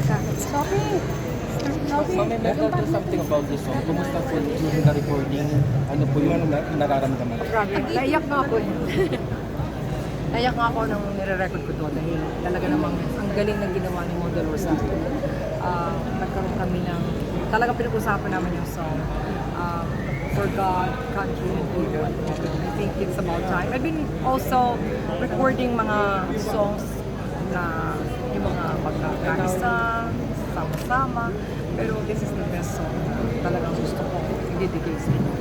Sophie! Ma'am, may tell something about this song. Kumusta po during the recording? Ano po yung nararamdaman? Grabe, naiyak nga ako. Naiyak nga ako nung nire-record ko to dahil talaga namang ang galing ng ginawa ni Model Rosa. Nagkaroon kami ng, talaga pinag-usapan namin yung song. For God, country, and people. I think it's about time. I've been also recording mga songs na yung mga pagkakaisa, sama-sama. Pero this is the best song. Talagang gusto ko i-dedicate sa inyo.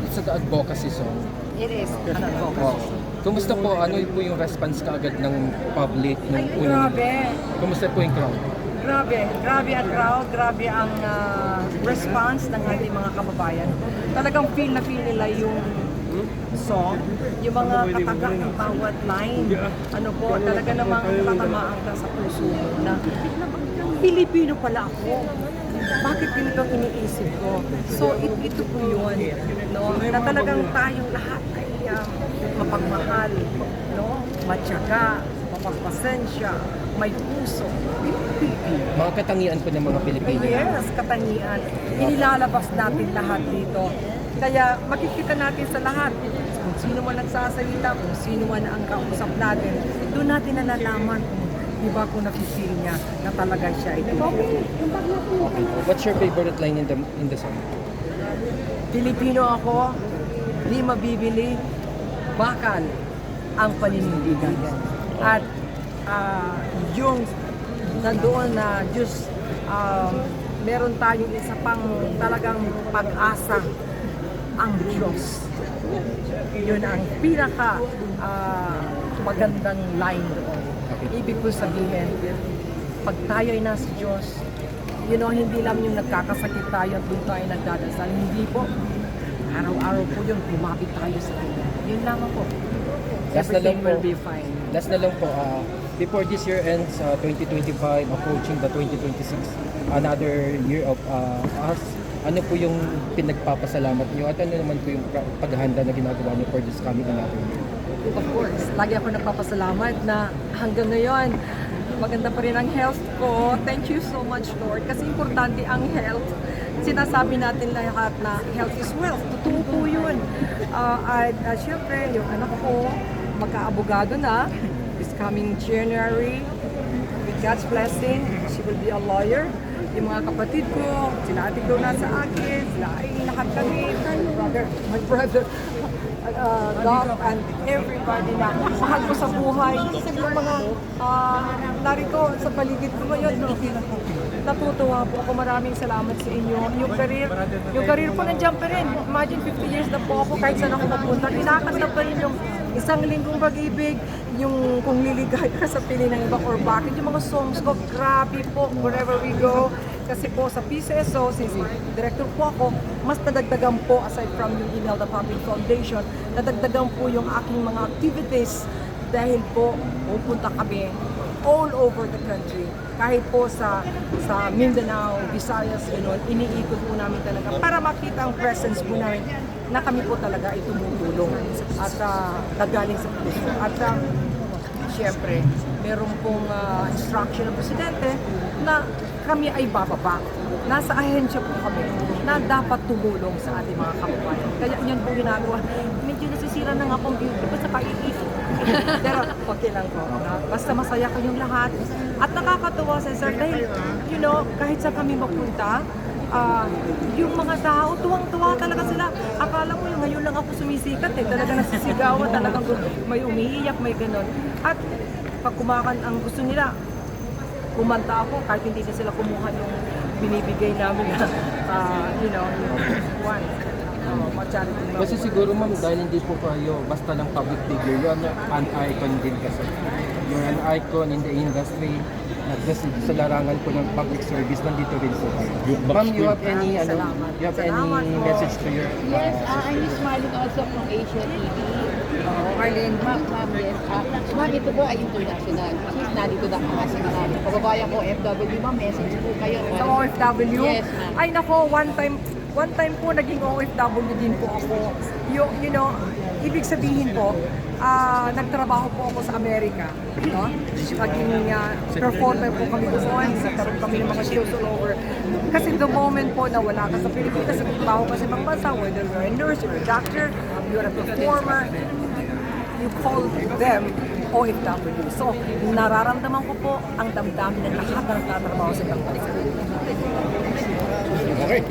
It's an advocacy song. It is an advocacy song. Kumusta po, ano po yung response kaagad ng public? Ay, grabe. Kumusta po yung crowd? Grabe ang crowd, grabe ang response ng ating mga kababayan. Talagang feel na feel nila yung song, yung mga kataga ng bawat line. Ano po, talaga namang tatamaan ka sa puso mo na Pilipino pala ako. Bakit ganito ang iniisip ko? So, ito po yun, no? Na talagang tayong lahat ay mapagmahal, no? Matyaga, mapagpasensya, may puso. Pilipino. Mga katangian po ng mga Pilipino. Yes, katangian. Inilalabas natin lahat dito. Kaya makikita natin sa lahat kung sino man nagsasalita, kung sino man ang kausap natin. Doon natin nalalaman kung nakifeel niya na talaga siya ay Pilipino. What's your favorite line in the song? Pilipino ako, di mabibili, bakal ang paninindigan. At yung nandoon na Diyos, meron tayong isa pang talagang pag-asa, ang Diyos. Yun ang pinaka magandang line doon. Ibig ko sabihin, pag tayo ay nasa Diyos, hindi lang yung nagkakasakit tayo at doon tayo nagdadasal. Hindi po. Araw-araw po yun, lumapit tayo sa Kanya. Yun lamang po. Everything will be fine. Last na lang po, before this year ends, 2025, approaching the 2026, another year of us, ano po yung pinagpapasalamat niyo at ano naman po yung paghahanda na ginagawa niyo for this coming another year? Of course, lagi ako nagpapasalamat na hanggang ngayon, maganda pa rin ang health ko. Thank you so much, Lord. Kasi importante ang health. Sinasabi natin lahat na health is wealth. Totoo po yun. At syempre, yung anak ko, magka-abogado na. This coming January, with God's blessing, she will be a lawyer. Yung mga kapatid ko, sila ate ko nasa akin, sila ay lahat kami, my brother, God and everybody na mahal ko sa buhay. Yung mga narito sa paligid ko ngayon, natutuwa po ako. Maraming salamat sa inyo. Yung career po nandiyan pa rin. Imagine 50 years na po ako kahit saan ako magpunta. Kinakanta pa rin yung isang linggong pag-ibig, yung kung liligay ka sa pili ng iba or bakit. Yung mga songs ko, grabe po, wherever we go. Kasi po sa PCSO, since director po ako, mas nadagdagan po aside from yung Imelda Public Foundation, nadagdagan po yung aking mga activities dahil po pupunta kami all over the country. Kahit po sa Mindanao, Visayas, iniikot po namin talaga para makita ang presence po namin na kami po talaga ay tumutulong at nagaling sa puso. At siyempre, meron pong instruction ng Presidente na kami ay bababa. Nasa ahensya po kami na dapat tumulong sa ating mga kababayan. Kaya yan po ginagawa. Medyo nasisira na nga pong beauty ko sa pag-iisip. Pero okay lang po. Basta masaya kayong lahat. At nakakatuwa sa sir dahil, kahit sa kami mapunta, yung mga tao, tuwang-tuwa talaga sila. Akala mo yung ngayon lang ako sumisikat talaga nasisigawan, talagang may umiiyak, may ganon. At pag kumakan ang gusto nila, kumanta ako kahit hindi na sila kumuha yung binibigay namin na, yung one. Charity. Kasi siguro ma'am, dahil hindi po kayo basta lang public figure, you're an icon din kasi. You're an icon in the industry. Not just sa larangan po ng public service, nandito rin po kayo. Ma'am, you have any message to your... Yes, I'm smiling also from Asia TV. Marlene. Ma'am, yes. Ma'am, ito po ay international. She's nandito na kasi namin. Kababayan ko, FW, ma'am, message po kayo. Sa OFW? Yes, ma'am. Ay nako, one time po naging OFW din po ako. ibig sabihin po, nagtrabaho po ako sa Amerika, no? Naging performer po kami doon, nagkaroon kami ng mga shows all over. Kasi the moment po na wala ka sa Pilipinas, nagtrabaho ka sa ibang bansa, whether you're a nurse, you're a doctor, you're a performer, you call them OFW. So, nararamdaman ko po ang damdamin ng lahat ng nagtatrabaho sa ibang bansa. Okay.